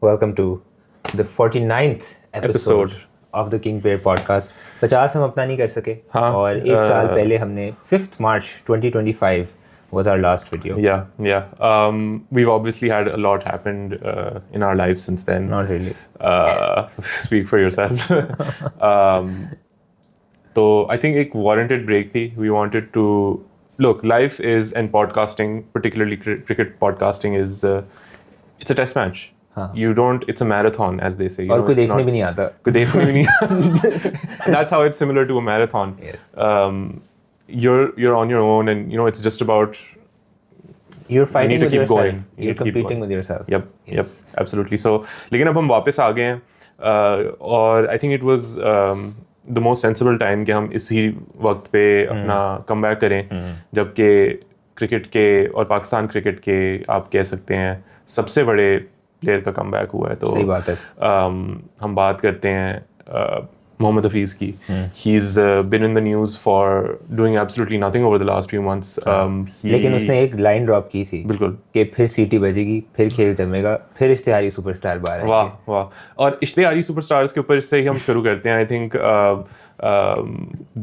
Welcome to the 49th episode of the King Pair podcast. 50 हम अपना नहीं कर सके और एक साल पहले हमने 5th March 2025 was our last video. Yeah. We've obviously had a lot happened in our lives since then. Not really. Speak for yourself. So I think एक warranted break थी. We wanted to look. Life is and podcasting, particularly cricket podcasting, is it's a test match. You don't. It's a marathon, as they say. और कोई देखने भी नहीं आता. कोई देखने भी नहीं. That's how it's similar to a marathon. Yes. You're on your own, and it's just about. You're fighting you need to with keep yourself. going. You're competing with yourself. Yep, absolutely. So, लेकिन अब हम वापस आ गए हैं और I think it was the most sensible time कि हम इसी वक्त पे अपना comeback करें जबकि क्रिकेट के और पाकिस्तान क्रिकेट के आप कह सकते हैं सबसे बड़े प्लेयर का कमबैक हुआ है. तो सही बात है. हम बात करते हैं मोहम्मद हफीज़ की. He's been in the news for doing absolutely nothing over the last few months. लेकिन उसने एक लाइन ड्रॉप की थी. बिल्कुल. कि फिर सीटी बजेगी, फिर खेल जमेगा, फिर इश्तिहारी सुपरस्टार बाहर आएंगे. वाह. और इश्तिहारी सुपरस्टार्स के ऊपर से ही हम शुरू करते हैं. आई थिंक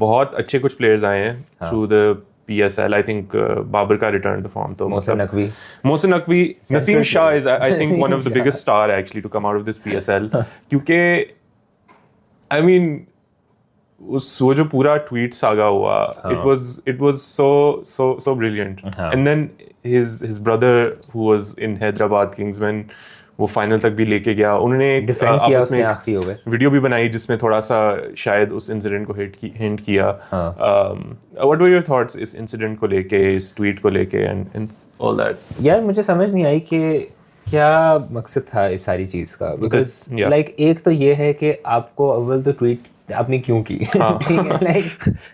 बहुत अच्छे कुछ प्लेयर्स आए हैं through the PSL. I think Babar का return to form. तो Mohsin Naqvi, Naseem Shah is I think one of the biggest star actually to come out of this PSL. क्योंकि I mean वो जो पूरा ट्वीट सागा हुआ, it was so brilliant. And then his brother who was in Hyderabad Kingsmen, वो final तक भी लेके गया. उन्होंने डिफेंड किया उसने आखिरी ओवर. वीडियो भी बनाई जिसमें थोड़ा सा शायद उस इंसिडेंट को हिंट किया. व्हाट वर योर थॉट्स इस इंसिडेंट को लेके, इस ट्वीट को लेके एंड ऑल दैट? यार मुझे समझ नहीं आई कि क्या मकसद था इस सारी चीज़ का. बिकॉज लाइक एक तो ये है कि आपको अव्वल तो ट्वीट आपने क्यों की.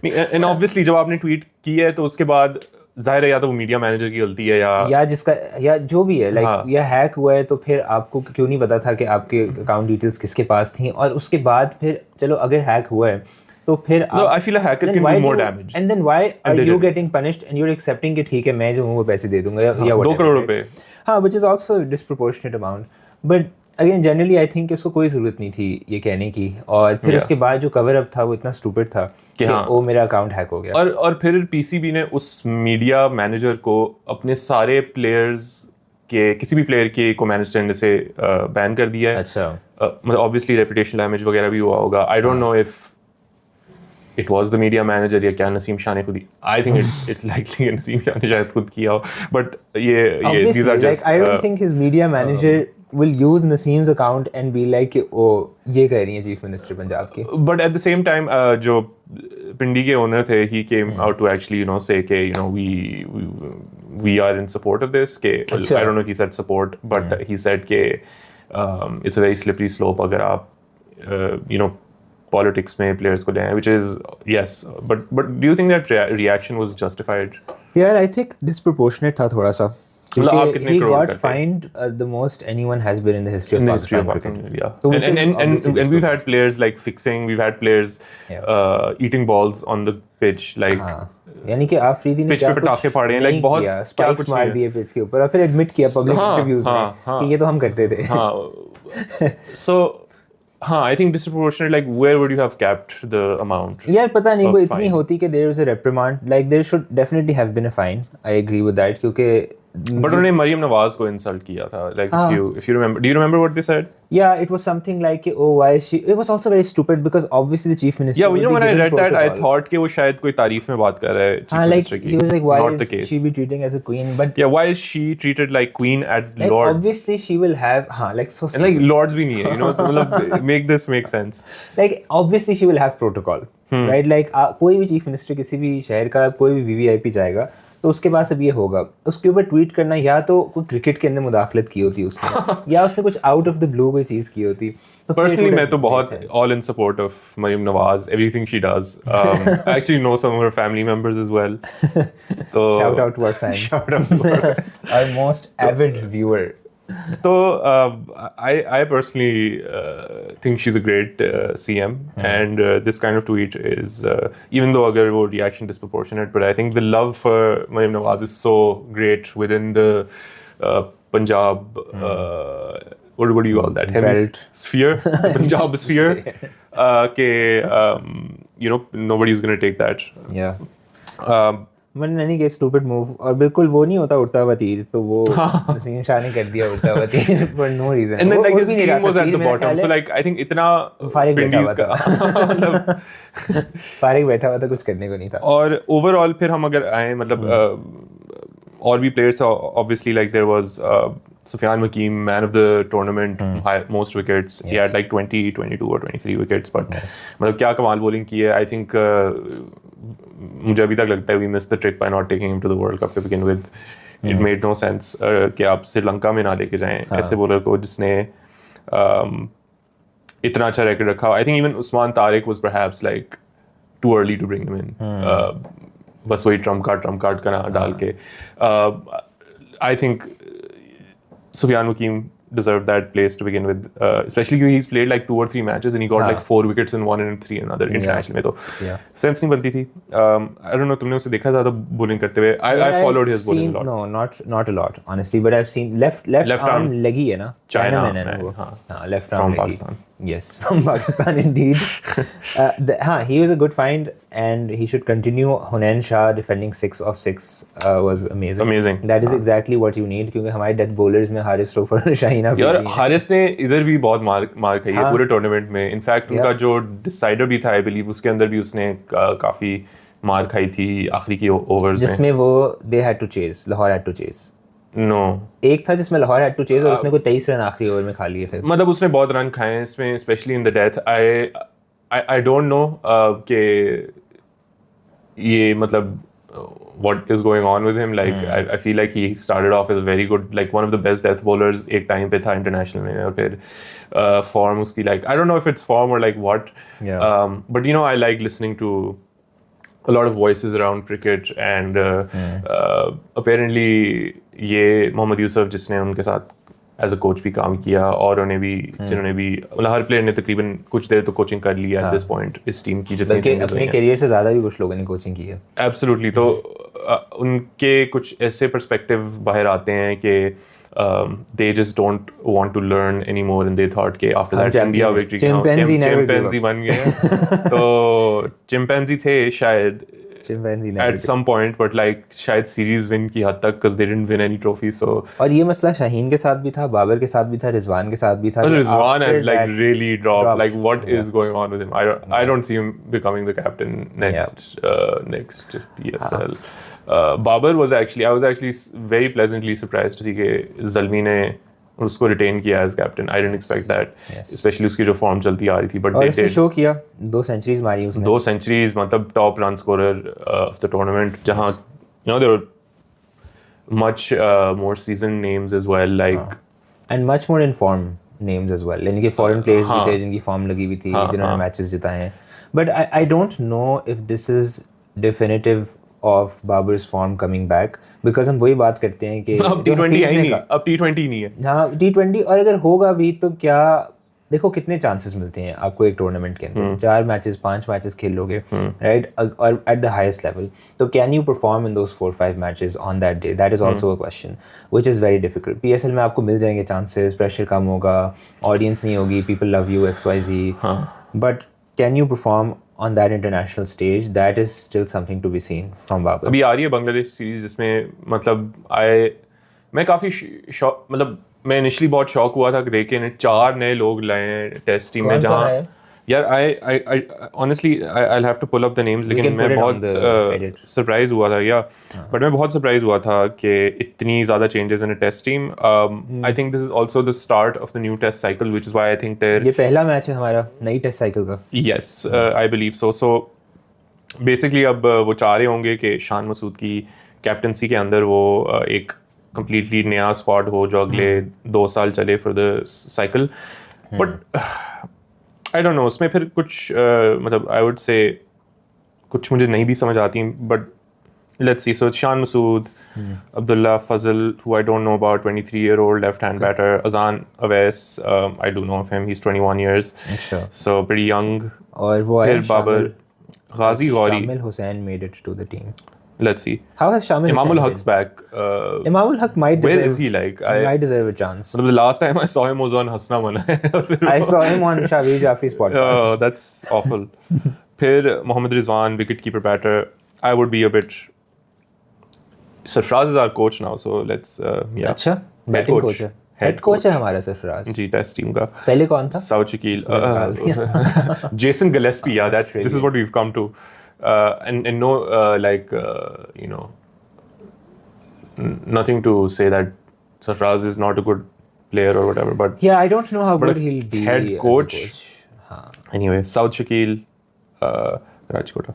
एंड ऑब्वियसली जब आपने ट्वीट की है तो उसके बाद जाहिर है या तो वो मीडिया मैनेजर की गलती है या जिसका या जो भी है लाइक या हैक हुआ है. तो फिर आपको क्यों नहीं पता था कि आपके अकाउंट डिटेल्स किसके पास थी. और उसके बाद फिर चलो अगर हैक हुआ है तो फिर I feel a hacker can do more damage. And then why are you getting punished and you're accepting कि ठीक है मैं जो हूँ वो पैसे दे दूंगा या 2 करोड़ रुपए. हाँ, which is also a disproportionate amount. But again generally I think उसको कोई ज़रूरत नहीं थी ये कहने की. और फिर उसके बाद जो कवर अप था वो इतना स्टूपिड था कि वो मेरा अकाउंट हैक हो गया. और फिर पीसीबी ने उस मीडिया मैनेजर को अपने सारे प्लेयर्स के किसी भी प्लेयर के को मैनेज करने से बैन कर दिया है. अच्छा. मतलब ऑब्वियसली रेपुटेशन डैमेज वगैरह भी हुआ होगा. I don't know if it was the media manager या क्या नसीम शाह ने खुद ही. I think it's likely Naseem Shah ने शायद खुद किया हो. बट ये these are just I don't think his media manager will use Naseem's account and be like oh ये कह रही है चीफ मिनिस्टर पंजाब की. But at the same time जो पिंडी के ओनर थे he came out to actually say कि we are in support of this. कि I don't know if he said support but he said कि it's a very slippery slope अगर आप politics में players को लें, which is yes, but do you think that reaction was justified? Yeah, I think disproportionate था थोड़ा सा. He got fined the most anyone has been in the history of Pakistan cricket. Yeah. And we've had players like fixing, we've had players eating balls on the pitch like. यानी कि आफरीदी ने क्या पटाखे फाड़े हैं like बहुत spikes मार दिए पिच के ऊपर और फिर एडमिट किया पब्लिक इंटरव्यूज में कि ये तो हम करते थे. So I think disproportionate, like where would you have capped the amount? यार पता नहीं वो इतनी होती कि there was a reprimand, like there should definitely have been a fine. I agree with that क्योंकि But उन्होंने मरियम नवाज को इंसल्ट किया था. Like if you remember, do you remember what they said? Yeah, it was something like oh why is she. It was also very stupid because obviously the chief minister. Yeah, when I read that, I thought कि वो शायद कोई तारीफ में बात कर रहा है. हाँ, like he was like why is she be treating as a queen? But yeah, why is she treated like queen at like, Lords? Obviously she will have like so. And like Lords भी नहीं है, मतलब make this make sense. Like obviously she will have protocol, right? Like कोई भी chief minister किसी भी शहर का कोई भी VVIP जाएगा तो उसके पास अब ये होगा उसके ऊपर ट्वीट करना या तो कोई क्रिकेट के अंदर मुदाखलत की होती उसने या उसने कुछ आउट ऑफ द ब्लू कोई चीज़ की होती. तो पर्सनली मैं तो बहुत all in support of Mariam Nawaz, everything she does. I actually know some of her family members as well. So shout out to our fans. Shout out to our most avid viewer. So I personally think she's a great CM, and this kind of tweet is even though agar wo reaction disproportionate, but I think the love for Mariam Nawaz is so great within the Punjab what do you call that? Belt. Sphere, the Punjab sphere. Nobody's going to take that. Yeah. Um, But in any case, stupid move. और बिल्कुल वो नहीं होता उड़ता हुआ तीर, तो वो नसीम शाह ने कर दिया उड़ता हुआ तीर for no reason. And then वो like उड़ his भी नहीं रहा team था, was at तीर the मेरा bottom, ख्याल so है like I think इतना फारिग बैठा Pindies हुआ का मतलब फारिग बैठा हुआ था, कुछ करने को नहीं था. और ओवरऑल फिर हम अगर आए मतलब और भी players obviously like there was Sufyan Wakim, man of the tournament, most wickets. He had like 20, 22 or 23 wickets. But मतलब क्या कमाल bowling की है. I think मुझे अभी तक लगता है we missed the trick by not taking him to the World Cup to begin with. It made no sense कि आप श्रीलंका में ना लेके जाएं ऐसे bowler को जिसने इतना अच्छा record रखा. I think even Usman Tariq was perhaps like too early to bring him in. बस वही trump card का ना डाल के. I think Sufyan Wakim deserved that place to begin with, especially because he's played like 2 or 3 matches and he got like 4 wickets in one and 3 in another international में तो sense नहीं बनती थी. I don't know तुमने उसे देखा था bowling करते हुए? I followed his bowling a lot. No, not a lot honestly, but I've seen left arm legi है ना, China में है ना वो. हाँ, left arm from legi. Pakistan. Yes, from Pakistan indeed. He was a good find and he should continue. Hunain Shah defending 6 of 6 was amazing. That is exactly what you need क्योंकि हमारे death bowlers में हारिस रोफर और शाहीन अफरीदी यार हारिस ने इधर भी बहुत मार खाई है पूरे टूर्नामेंट में. इनफैक्ट उनका जो डिसाइडर भी था आई बिलीव उसके अंदर भी उसने काफी मार खाई थी आखिरी की ओवर्स में जिसमें वो Lahore had to chase. No एक था जिसमें लाहौर had to chase और उसने कोई 23 रन आखिरी ओवर में खा लिए थे. मतलब उसने बहुत रन खाए हैं इसमें specially in the death. I don't no कि ये मतलब what is going on with him. Like I feel like he started off as a very good, like one of the best death bowlers एक time पे था international में और फिर form उसकी like I don't know if it's form or like what. But you know I like listening to a lot of voices around cricket and apparently ये मोहम्मद यूसुफ जिसने उनके साथ एज अ कोच भी काम किया और उन्हें भी जिन्होंने भी मतलब हर प्लेयर ने तकरीबन कुछ देर तो कोचिंग कर लिया एट दिस पॉइंट इस टीम की जितनी बल्कि अपने करियर से ज़्यादा भी कुछ लोगों ने कोचिंग की है. एब्सोल्युटली. तो उनके कुछ ऐसे पर्सपेक्टिव बाहर आते हैं कि they just don't want to learn anymore and they thought कि after that India victory chimpanzee बन गए. तो चिंपैंजी थे शायद at some point but like शायद सीरीज विन की हद तक because they didn't win any trophy. So और ये मसला शाहीन के साथ भी था, बाबर के साथ भी था, रिजवान के साथ भी था. Rizwan has like really dropped. Like what is going on with him? I don't see him becoming the captain next PSL. Babar was actually I was actually very pleasantly surprised to see कि ज़ल्मी ने उसको retain किया as captain. I didn't expect that, especially उसकी जो form चलती आ रही थी. But उसने शो किया, 2 सेंचुरीज मारी उसने. 2 सेंचुरीज मतलब top run scorer of the tournament. जहां you know there were much more seasoned names as well, like and much more informed names as well. यानी कि फॉरेन प्लेयर्स भी थे जिनकी फॉर्म लगी हुई थी, जिन्होंने मैचेस जिताए हैं. But I don't know if this is definitive of Babar's form coming back, because हम वही बात करते हैं कि अब T20 है ही नहीं, अब T20 नहीं है. हाँ, T20 और अगर होगा भी तो क्या, देखो कितने चांसेस मिलते हैं आपको एक टूर्नामेंट के अंदर. 4 मैचेस 5 मैचेस खेल लोगे, राइट, और एट द हाईएस्ट लेवल. तो can you perform in those 4-5 matches on that day? That is also a question which is very difficult. PSL में आपको मिल जाएंगे चांसेस, प्रेशर कम होगा, ऑडियंस नहीं होगी, people love you XYZ, but can you perform on that international stage? That is still something to be seen from Babar. अभी आ रही है Bangladesh series जिसमें मतलब मैं काफ़ी शॉक, मतलब मैं इनिशियली बहुत शॉक हुआ था कि देख के 4 नए लोग लाए हैं टेस्ट टीम में. जहाँ यार I honestly I'll have to pull up the names, लेकिन मैं बहुत सरप्राइज हुआ था बट मैं बहुत सरप्राइज हुआ था कि इतनी ज़्यादा changes in a test team. I think this is also the start of the new test cycle, which is why I think there ये पहला मैच है हमारा नई टेस्ट साइकिल का. Yes, I believe so basically अब वो चाह रहे होंगे कि शान मसूद की कैप्टनसी के अंदर वो एक कम्प्लीटली नया स्क्वाड हो जो अगले 2 साल चले for the cycle. But I don't no, उसमें फिर कुछ मतलब आई वुड से कुछ मुझे नहीं भी समझ आती, but let's see. So Shan Masood, Abdullah Fazal, who I don't know about, 23-year-old left-hand batter, Azan Awais, I do know of him, he's 21 years, so pretty young. और वो फिर Babar, Ghazi Ghauri, Shamil Hussain made it to the team. Let's see. How has Shamil Imamul Hussain Haq's back. been? Imamul Haq might Where deserve, is he? Like, might deserve a chance. the last time I saw him was on Hasna Mana. I saw him on Shavir Jaffri's podcast. Oh, that's awful. Phir Mohammad Rizwan, wicketkeeper batter. I would be a bit. Sarfraz is our coach now, so let's yeah. अच्छा, batting coach है. Head coach है हमारा सरफराज. जी, test team का. पहले कौन था? Saud Shakil. Jason Gillespie. Yeah, this is what we've come to. And no, like, you know, nothing to say that Sarfraz is not a good player or whatever, but Yeah, I don't know how But good a he'll be head as a coach? हाँ. anyway, Saud Shakil, Rajkota,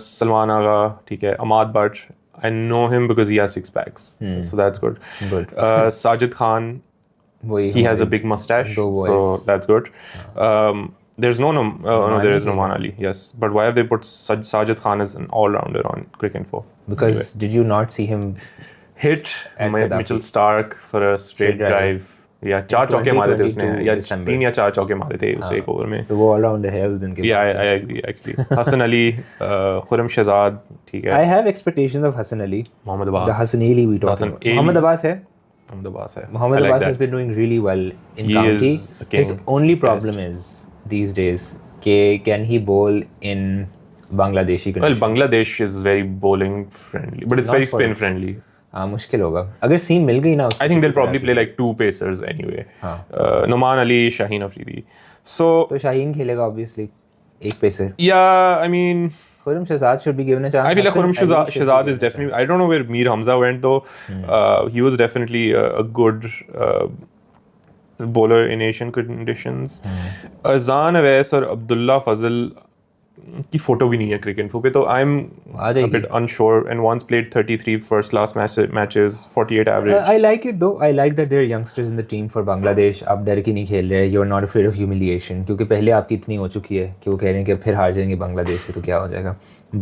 Salman Agha, ठीक है, Ahmad Butt. I know him because he has 6 packs, so that's good. Good. Sajid Khan, वही he has a big mustache, दो so boys. that's good. There's no, there is Noman Ali, yes. But why have they put Sajid Khan as an all-rounder on Cricinfo? Because did you not see him? Hit At Gaddafi. Mitchell Stark for a straight drive. या 4 चौके मारे थे उसने, या 3 या 4 चौके मारे थे उस एक ओवर में. तो वो ऑलराउंडर है उस दिन के. Yeah, I agree actually. Hassan Ali, Khurram Shahzad, ठीक है. I have expectations of Hassan Ali. Mohammad Abbas. The Hassan Ali we talked Hassan about. Ali. Mohammad Abbas है. Mohammad Abbas है. Mohammad I like Abbas that. has been doing really well in He county. is a king. His only problem is these days can he bowl in Bangladeshi Well, conditions? Bangladesh is very bowling friendly, but it's Not very for spin him. friendly. हाँ मुश्किल होगा. अगर सीम मिल गई ना उसको I think they'll किसी तरह probably की, play like 2 pacers anyway. Noman Ali, Shaheen Afridi. So तो शाहीन खेलेगा obviously एक pacer. yeah, I mean, Khurram Shahzad should be given a chance. I feel like Hassan Khurram Ali should be Shahzad given is a definitely. I don't know where Mir Hamza went though. He was definitely a good bowler in Asian conditions. Azan Awais और Abdullah Fazal की photo भी नहीं है cricket पे, तो I am uh a जाएगी. bit unsure, and once played 33 first class matches, 48 average. I like it though. I like that there are youngsters in the team for Bangladesh. आप डर के नहीं खेल रहे. You're not afraid of humiliation. क्योंकि पहले आपकी इतनी हो चुकी है कि वो कह रहे हैं कि अब फिर हार जाएंगे बांग्लादेश से तो क्या हो जाएगा.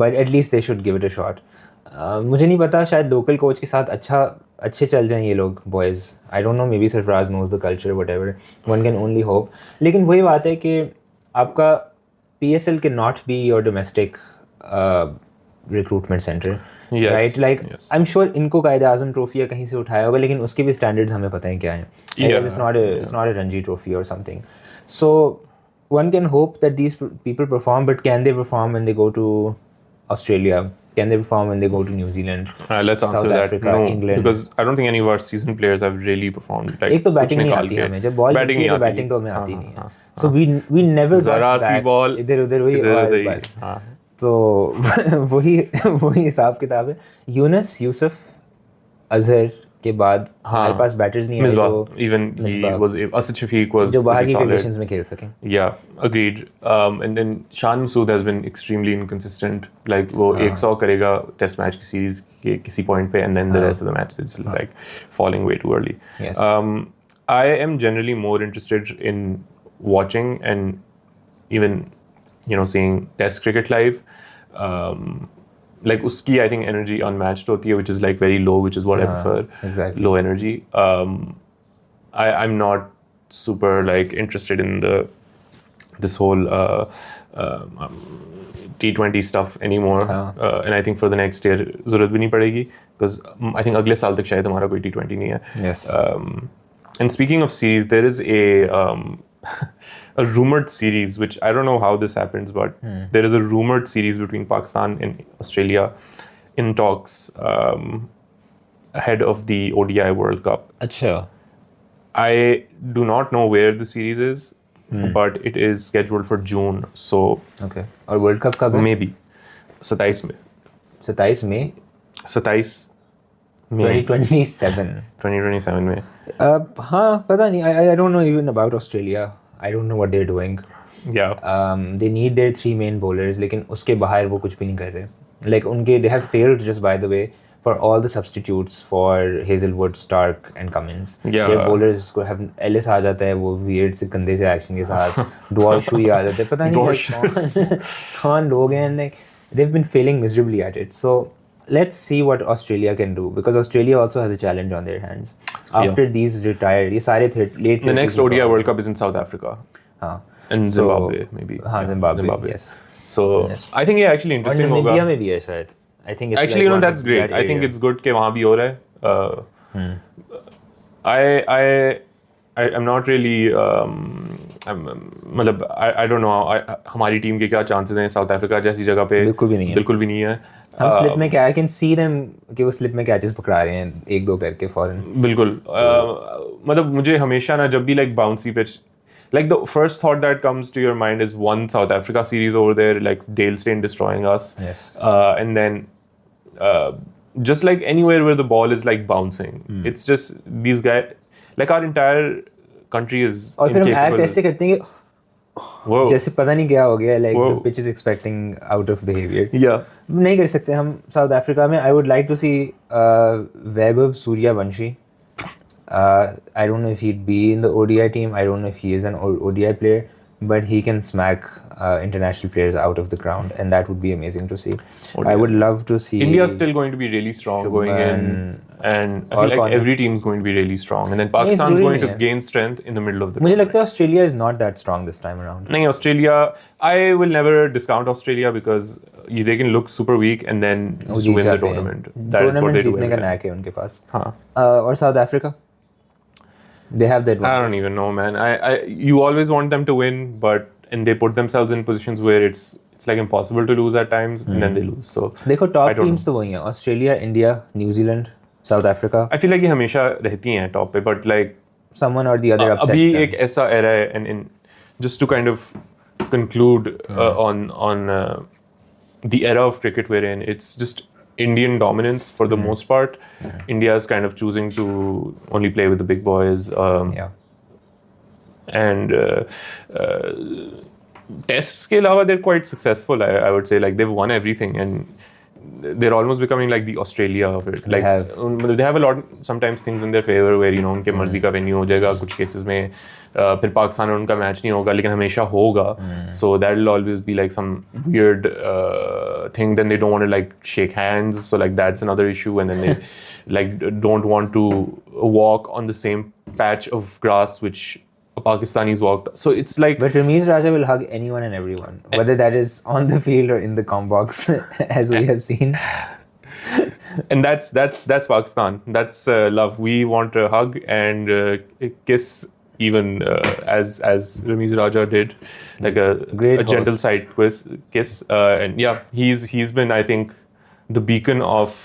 But at least they should give it a shot. मुझे नहीं पता, शायद लोकल कोच के साथ अच्छे चल जाएं ये लोग boys. I don't know, maybe Sarfraz knows the culture, whatever. One can only hope. लेकिन वही बात है कि आपका PSL cannot be your domestic recruitment center. Yes, Right? Like, yes. I'm sure इनको कायद-ए-आज़म ट्रॉफी या कहीं से उठाया होगा, लेकिन उसके भी स्टैंडर्ड्स हमें पता है क्या हैं. Yeah, It's not a Ranji trophy or something. So one can hope that these people perform, but can they perform when they go to Australia? Can they perform when they go to New Zealand? Let's answer South that. Africa, No, England. because I don't think any of our seasoned players have really performed. Like, एक तो batting नहीं आती हमें, जब ball batting मिलती है तो नहीं आती. बैटिंग तो हमें आती नहीं है. So we never got जरा सी back. बॉल इधर उधर हुई और बस. हाँ. तो वही हिसाब किताब है. यूनुस, यूसुफ, अजहर के बाद हमारे पास बैटर्स नहीं है जो Even he was Asad Shafiq was जो बाहर pretty की solid. कंडीशंस में खेल सकें. Yeah, agreed. And then Shan Masood has been extremely inconsistent. Like वो 100 करेगा टेस्ट मैच की सीरीज के किसी पॉइंट पे, and then the rest of the match is like falling way too early. Yes. I am generally more interested in watching and even seeing Test cricket live. Like uski I think energy unmatched hoti hai, which is like very low, which is what I prefer. Exactly. Low energy. I'm not super like interested in this whole T20 stuff anymore. And I think for the next year ज़रूरत भी नहीं पड़ेगी, because I think अगले साल तक शायद हमारा कोई T20 नहीं है. Yes. And speaking of series, there is a rumored series, which I don't know how this happens, but there is a rumored series between Pakistan and Australia in talks ahead of the ODI World Cup. अच्छा. I do not know where the series is, but it is scheduled for June, so Okay. और world cup कब है? maybe 27 में. 27 मई 27 में 2027. 2027 में. हाँ पता नहीं. I don't know even about Australia. I don't know what they're doing. Yeah. They need their 3 main bowlers, लेकिन उसके बाहर वो कुछ भी नहीं कर रहे. Like उनके they have failed, just by the way, for all the substitutes for Hazelwood, Stark and Cummins. Yeah. Their bowlers को have Ellis आ जाता है वो weird से गंदे से action के साथ. Dwarshui आ जाता है. पता नहीं कौन लोग हैं. Like they've been failing miserably at it. So let's see what Australia can do, because Australia also has a challenge on their hands. After these retired, ये सारे late. The next ODI World Cup is in South Africa. हाँ. And So- Zimbabwe maybe. हाँ Yeah, Zimbabwe. Yes. So I think ये actually और interesting होगा. Namibia में भी है शायद. I think it's Actually, like you know, one that's great. that I think area. it's good कि वहाँ भी हो रहा है. I'm not really मतलब I don't know हमारी टीम के क्या चांसेस हैं साउथ अफ्रीका जैसी जगह पे. बिल्कुल भी नहीं है. बिल्कुल भी नहीं है. हम स्लिप में क्या, आई कैन सी देम कि वो स्लिप में कैचेस पकड़ा रहे हैं एक दो करके फॉरन. बिल्कुल. मतलब मुझे हमेशा ना जब भी like bouncy pitch, like the first thought that comes to your mind is one South Africa series over there, like Dale Steyn destroying us. Yes. And then just like anywhere where the ball is like bouncing, it's just these guys, like our entire country is और फिर हम incapable. Act ऐसे करते हैं कि Whoa. जैसे पता नहीं क्या हो गया, like Whoa. The pitch is expecting out of behaviour. Yeah. नहीं कर सकते हम साउथ अफ्रीका में. I would like to see Vaibhav Suryavanshi. I don't know if he'd be in the ODI team. I don't know if he is an ODI player, but he can smack international players out of the ground, and that would be amazing to see. I would love to see. India's still going to be really strong going in, and I feel like every team's going to be really strong, and then Pakistan's going to gain strength in the middle of the. मुझे लगता है Australia is not that strong this time around. नहीं, Australia, I will never discount Australia because they can look super weak and then just win the tournament. That is what they do. जीतने का NAAC है उनके पास. हाँ. और South Africa, they have that one. I don't even know, man. You always want them to win, and they put themselves in positions where it's like impossible to lose at times, and then they lose. So देखो top teams तो वही हैं, Australia, India, New Zealand, south Africa. I feel like ये हमेशा रहती हैं top पे, but like someone or the other upsets अभी them. एक ऐसा era है, and just to kind of conclude on the era of cricket we're in, it's just Indian dominance for the most part. India is kind of choosing to only play with the big boys. Yeah. And tests ke alawa, they're quite successful. I would say, like, they've won everything, and they're almost becoming like the Australia of it. Like they have a lot sometimes things in their favor where उनके मर्जी का venue हो जाएगा कुछ cases में. फिर पाकिस्तान में उनका मैच नहीं होगा लेकिन हमेशा होगा. So that will always be like some weird thing. Then they don't want to like shake hands, so like that's another issue. And then they like don't want to walk on the same patch of grass which Pakistanis walked. So it's like. But Ramesh Raja will hug anyone and everyone, whether that is on the field or in the com box, as we have seen. And that's Pakistan. That's love. We want a hug and kiss, even as Ramesh Raja did, like a gentle side kiss. And yeah, he's been, I think, the beacon of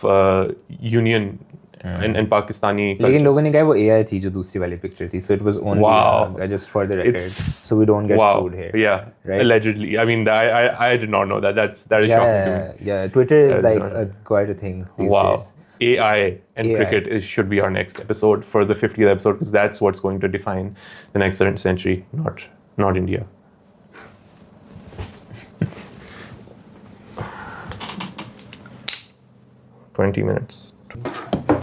union. And Pakistani culture. लेकिन लोगों ने कहा वो AI थी जो दूसरी वाली picture थी, so it was only just for the record, so we don't get sued here. Yeah, right? Allegedly. I mean, I did not know that. That is shocking to me. Yeah, Twitter is like quite a thing these days. AI and cricket should be our next episode for the 50th episode, because that's what's going to define the next century, not India. $20 minutes.